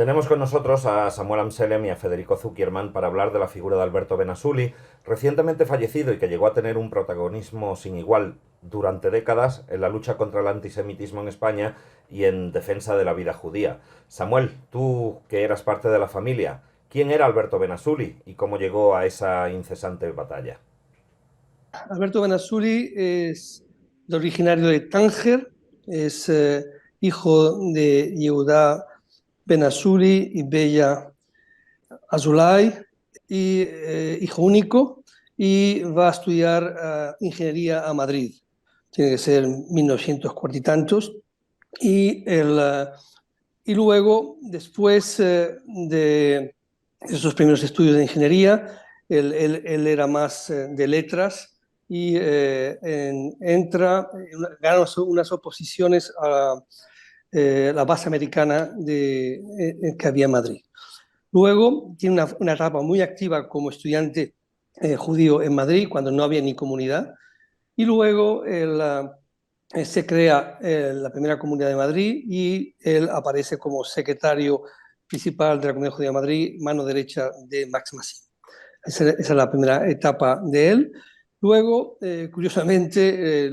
Tenemos con nosotros a Samuel Amselem y a Federico Zuckerman para hablar de la figura de Alberto Benasuli, recientemente fallecido y que llegó a tener un protagonismo sin igual durante décadas en la lucha contra el antisemitismo en España y en defensa de la vida judía. Samuel, tú que eras parte de la familia, ¿quién era Alberto Benasuli y cómo llegó a esa incesante batalla? Alberto Benasuli es originario de Tánger, es hijo de Yehudá Benasuli y Bella Azulay, y hijo único, y va a estudiar ingeniería a Madrid. Tiene que ser 1940 y tantos. Y luego, después de esos primeros estudios de ingeniería, él era más de letras y gana unas oposiciones a la base americana que había en Madrid. Luego tiene una etapa muy activa como estudiante judío en Madrid, cuando no había ni comunidad. Y luego se crea la primera Comunidad de Madrid y él aparece como secretario principal de la Comunidad Judía de Madrid, mano derecha de Max Massin. Esa es la primera etapa de él. Luego, curiosamente,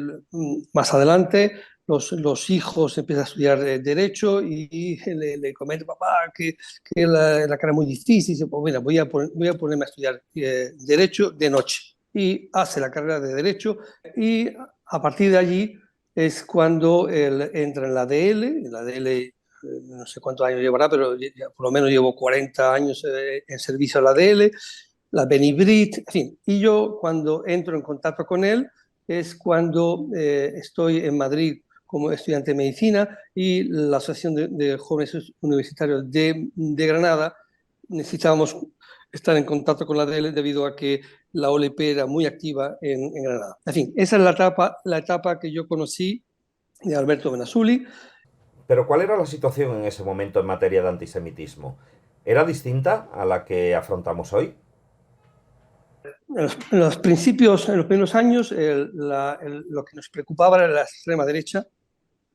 más adelante, los hijos empiezan a estudiar Derecho y le comenta papá que la cara es muy difícil. Y dice, pues mira, voy a ponerme a estudiar Derecho de noche. Y hace la carrera de Derecho y a partir de allí es cuando él entra en la DL. En la DL no sé cuántos años llevará, pero por lo menos llevo 40 años en servicio a la DL, la Benibrit, en fin. Y yo cuando entro en contacto con él es cuando estoy en Madrid como estudiante de medicina y la Asociación de Jóvenes Universitarios de Granada necesitábamos estar en contacto con la DL debido a que la OLP era muy activa en Granada. En fin, esa es la etapa que yo conocí de Alberto Benasuli. Pero ¿cuál era la situación en ese momento en materia de antisemitismo? ¿Era distinta a la que afrontamos hoy? En los primeros años, lo que nos preocupaba era la extrema derecha,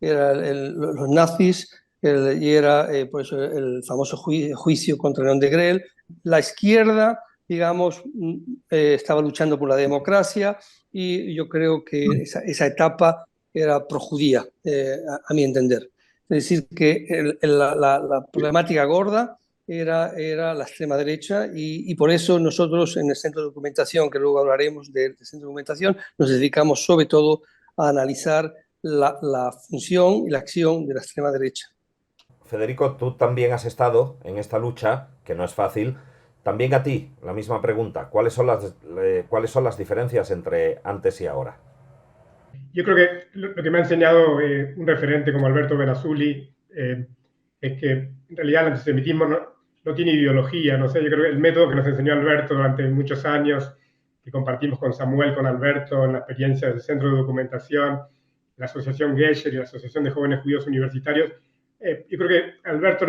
eran los nazis, y era por eso el famoso juicio contra León de Grel. La izquierda, digamos, estaba luchando por la democracia y yo creo que esa etapa era projudía, a mi entender. Es decir, que la problemática gorda era la extrema derecha y por eso nosotros en el Centro de Documentación, que luego hablaremos del Centro de Documentación, nos dedicamos sobre todo a analizar la función y la acción de la extrema derecha. Federico, tú también has estado en esta lucha, que no es fácil. También a ti, la misma pregunta. ¿Cuáles son las diferencias entre antes y ahora? Yo creo que lo que me ha enseñado un referente como Alberto Benasuli es que en realidad el antisemitismo no tiene ideología, no sé, yo creo que el método que nos enseñó Alberto durante muchos años, que compartimos con Samuel, con Alberto, en la experiencia del Centro de Documentación, la Asociación Gesher y la Asociación de Jóvenes Judíos Universitarios, yo creo que Alberto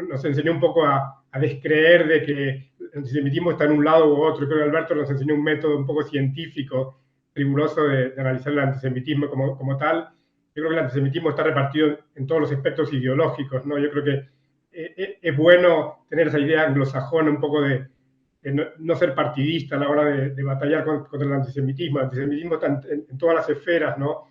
nos enseñó un poco a descreer de que el antisemitismo está en un lado u otro. Yo creo que Alberto nos enseñó un método un poco científico, riguroso de analizar el antisemitismo como tal. Yo creo que el antisemitismo está repartido en todos los aspectos ideológicos, ¿no? Yo creo que es bueno tener esa idea anglosajona un poco de no ser partidista a la hora de batallar contra el antisemitismo. El antisemitismo está en todas las esferas, ¿no?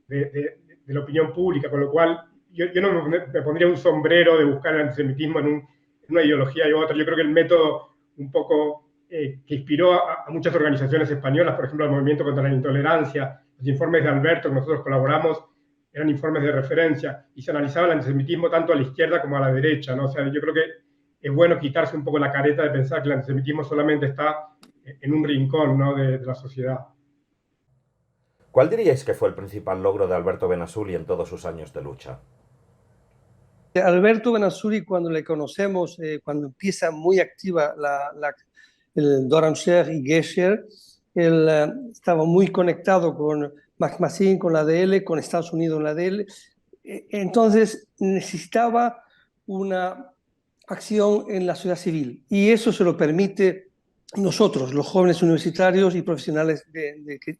de la opinión pública, con lo cual yo no me pondría un sombrero de buscar el antisemitismo en una ideología y otra. Yo creo que el método un poco que inspiró a muchas organizaciones españolas, por ejemplo, el Movimiento contra la Intolerancia, los informes de Alberto que nosotros colaboramos, eran informes de referencia y se analizaba el antisemitismo tanto a la izquierda como a la derecha, ¿no? O sea, yo creo que es bueno quitarse un poco la careta de pensar que el antisemitismo solamente está en un rincón, ¿no? de la sociedad. ¿Cuál diríais que fue el principal logro de Alberto Benasuli en todos sus años de lucha? Alberto Benasuli, cuando le conocemos, cuando empieza muy activa el Doramsher y Gesher, él estaba muy conectado con Max Massin, con la DL, con Estados Unidos en la DL. Entonces necesitaba una acción en la sociedad civil y eso se lo permite nosotros, los jóvenes universitarios y profesionales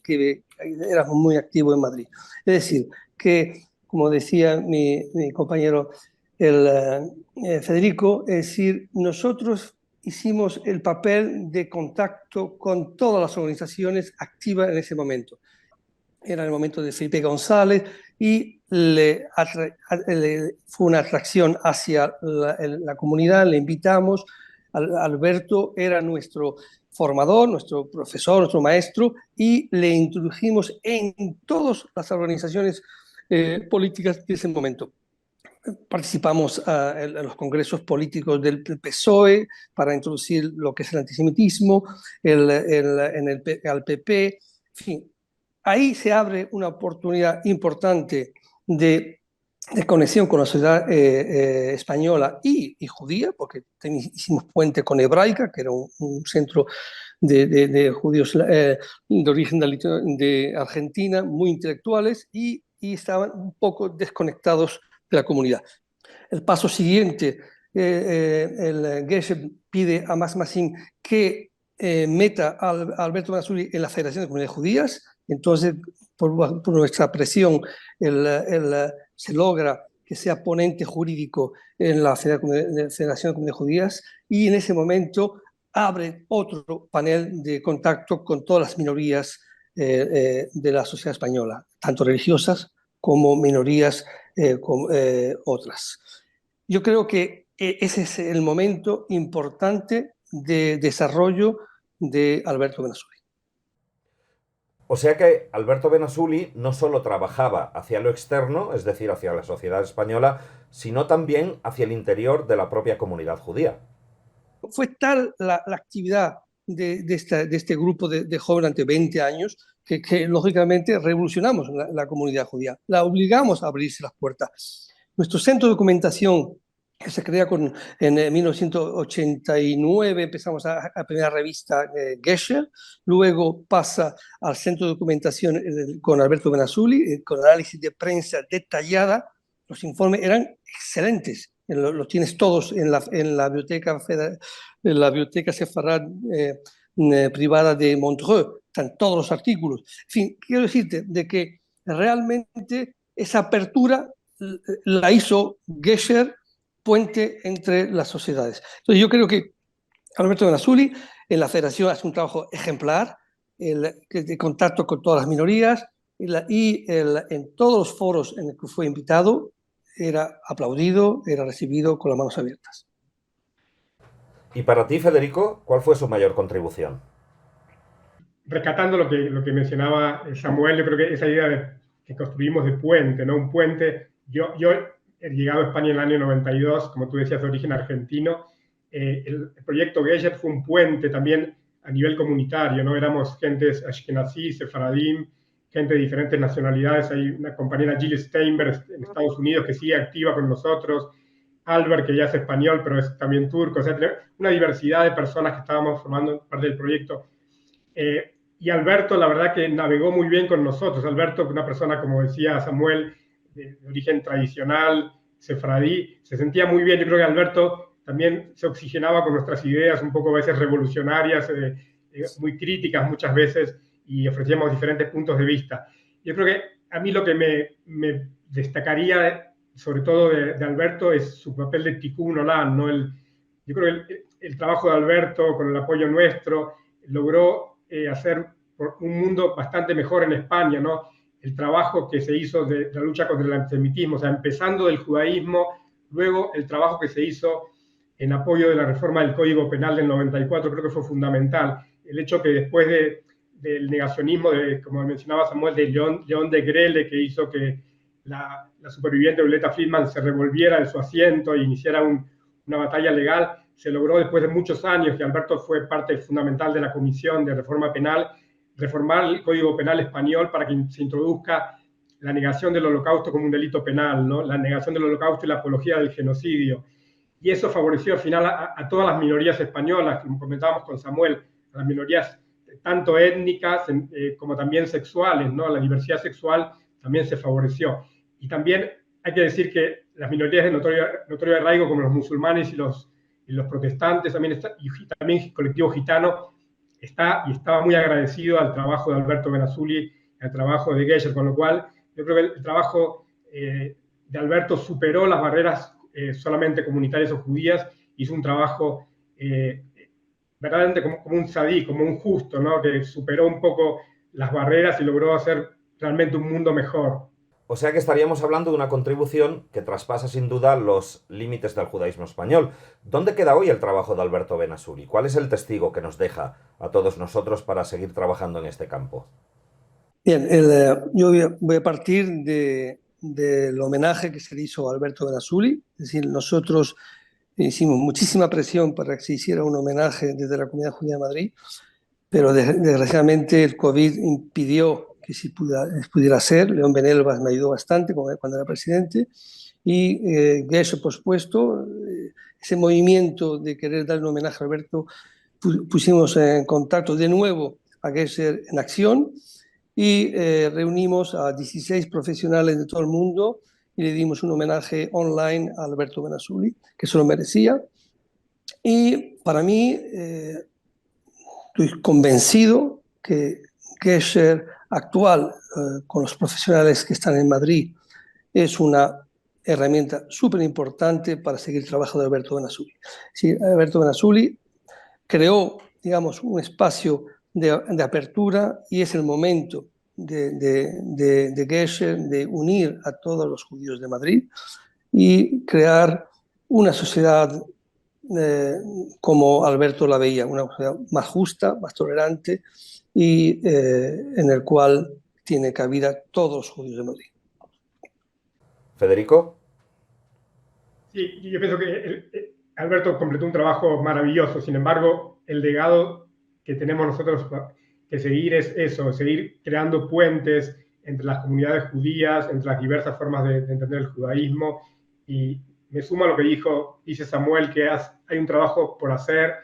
que éramos muy activos en Madrid. Es decir, que, como decía mi compañero, Federico, es decir, nosotros hicimos el papel de contacto con todas las organizaciones activas en ese momento. Era el momento de Felipe González y fue una atracción hacia la comunidad, le invitamos. Alberto era nuestro formador, nuestro profesor, nuestro maestro, y le introdujimos en todas las organizaciones políticas de ese momento. Participamos en los congresos políticos del PSOE para introducir lo que es el antisemitismo, al PP, en fin. Ahí se abre una oportunidad importante de conexión con la sociedad española y judía, porque hicimos puente con Hebraica, que era un centro de judíos de origen de Argentina, muy intelectuales, y estaban un poco desconectados de la comunidad. El paso siguiente, el Geshe pide a Massin que meta a Alberto Benazuli en la Federación de Comunidades Judías. Entonces, por nuestra presión, se logra que sea ponente jurídico en la Federación de Comunidades Judías, y en ese momento abre otro panel de contacto con todas las minorías de la sociedad española, tanto religiosas como minorías otras. Yo creo que ese es el momento importante de desarrollo de Alberto Benazuli. O sea que Alberto Benazuli no solo trabajaba hacia lo externo, es decir, hacia la sociedad española, sino también hacia el interior de la propia comunidad judía. Fue tal la actividad de este grupo de jóvenes ante 20 años que lógicamente revolucionamos la comunidad judía, la obligamos a abrirse las puertas. Nuestro centro de documentación, que se crea en 1989, empezamos a primera revista Gesher, luego pasa al centro de documentación con Alberto Benazuli, con análisis de prensa detallada. Los informes eran excelentes, los tienes todos en la biblioteca Sefarad privada de Montreux, están todos los artículos. En fin, quiero decirte de que realmente esa apertura la hizo Gesher, puente entre las sociedades. Entonces yo creo que Alberto Benazuli en la federación hace un trabajo ejemplar de contacto con todas las minorías, y en todos los foros en los que fue invitado era aplaudido, era recibido con las manos abiertas. Y para ti, Federico, ¿cuál fue su mayor contribución? Rescatando lo que mencionaba Samuel, yo creo que esa idea que construimos de puente, ¿no? Un puente. Yo he llegado a España en el año 92, como tú decías, de origen argentino. El proyecto Gesher fue un puente también a nivel comunitario, ¿no? Éramos gentes ashkenazí, sefaradim, gente de diferentes nacionalidades. Hay una compañera, Jill Steinberg, en Estados Unidos, que sigue activa con nosotros. Albert, que ya es español, pero es también turco. O sea, una diversidad de personas que estábamos formando parte del proyecto. Y Alberto, la verdad que navegó muy bien con nosotros. Alberto, una persona, como decía Samuel, de origen tradicional, sefradí, se sentía muy bien. Yo creo que Alberto también se oxigenaba con nuestras ideas, un poco a veces revolucionarias, muy críticas muchas veces, y ofrecíamos diferentes puntos de vista. Yo creo que a mí lo que me destacaría, sobre todo de Alberto, es su papel de Tikkun Olam, ¿no? Yo creo que el trabajo de Alberto, con el apoyo nuestro, logró hacer un mundo bastante mejor en España, ¿no? El trabajo que se hizo de la lucha contra el antisemitismo, o sea, empezando del judaísmo, luego el trabajo que se hizo en apoyo de la reforma del Código Penal del 94, creo que fue fundamental. El hecho que después del negacionismo, como mencionaba Samuel, de León de Grelle, que hizo que la superviviente Violeta Friedman se revolviera de su asiento e iniciara una batalla legal, se logró después de muchos años, que Alberto fue parte fundamental de la Comisión de Reforma Penal, reformar el Código Penal español para que se introduzca la negación del holocausto como un delito penal, ¿no? La negación del holocausto y la apología del genocidio. Y eso favoreció al final a todas las minorías españolas, como comentábamos con Samuel, a las minorías tanto étnicas como también sexuales, ¿no? La diversidad sexual también se favoreció. Y también hay que decir que las minorías de notorio arraigo, como los musulmanes y los protestantes, también el colectivo gitano, estaba muy agradecido al trabajo de Alberto Benazuli, al trabajo de Gesher, con lo cual yo creo que el trabajo de Alberto superó las barreras solamente comunitarias o judías, hizo un trabajo verdaderamente como un sadí, como un justo, ¿no? Que superó un poco las barreras y logró hacer realmente un mundo mejor. O sea que estaríamos hablando de una contribución que traspasa sin duda los límites del judaísmo español. ¿Dónde queda hoy el trabajo de Alberto Benazuli? ¿Cuál es el testigo que nos deja a todos nosotros para seguir trabajando en este campo? Bien, yo voy a partir del homenaje que se le hizo a Alberto Benazuli. Es decir, nosotros hicimos muchísima presión para que se hiciera un homenaje desde la Comunidad Judía de Madrid, pero desgraciadamente el COVID impidió que se pudiera hacer. León Benelvas me ayudó bastante cuando era presidente, y Gesher, por supuesto, ese movimiento de querer dar un homenaje a Alberto, pusimos en contacto de nuevo a Gesher en acción, y reunimos a 16 profesionales de todo el mundo y le dimos un homenaje online a Alberto Benazuli, que se lo merecía. Y para mí, estoy convencido que Gesher actual, con los profesionales que están en Madrid, es una herramienta súper importante para seguir el trabajo de Alberto Benazuli. Sí, Alberto Benazuli creó, digamos, un espacio de apertura, y es el momento de Gesher de unir a todos los judíos de Madrid y crear una sociedad como Alberto la veía, una sociedad más justa, más tolerante, y en el cual tiene cabida todos los judíos de Madrid. ¿Federico? Sí, yo pienso que Alberto completó un trabajo maravilloso. Sin embargo, el legado que tenemos nosotros que seguir es eso, seguir creando puentes entre las comunidades judías, entre las diversas formas de entender el judaísmo. Y me sumo a lo que dice Samuel, que hay un trabajo por hacer,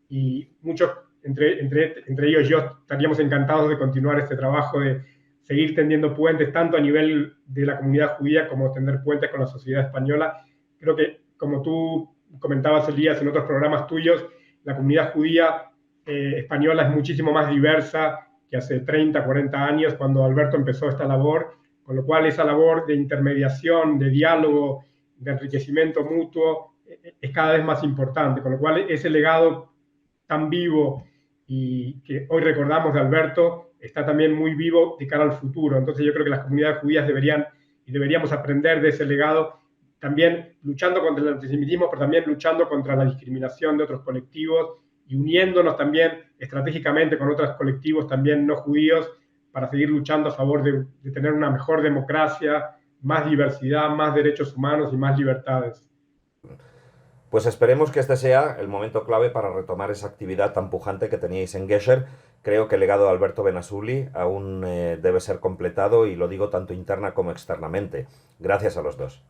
y muchos, entre ellos yo, estaríamos encantados de continuar este trabajo, de seguir tendiendo puentes, tanto a nivel de la comunidad judía como tender puentes con la sociedad española. Creo que, como tú comentabas, Elías, en otros programas tuyos, la comunidad judía española es muchísimo más diversa que hace 30, 40 años, cuando Alberto empezó esta labor, con lo cual esa labor de intermediación, de diálogo, de enriquecimiento mutuo, es cada vez más importante, con lo cual ese legado tan vivo y que hoy recordamos de Alberto está también muy vivo de cara al futuro. Entonces yo creo que las comunidades judías deberíamos aprender de ese legado, también luchando contra el antisemitismo, pero también luchando contra la discriminación de otros colectivos y uniéndonos también estratégicamente con otros colectivos también no judíos para seguir luchando a favor de tener una mejor democracia, más diversidad, más derechos humanos y más libertades. Pues esperemos que este sea el momento clave para retomar esa actividad tan pujante que teníais en Gesher. Creo que el legado de Alberto Benazuli aún debe ser completado, y lo digo tanto interna como externamente. Gracias a los dos.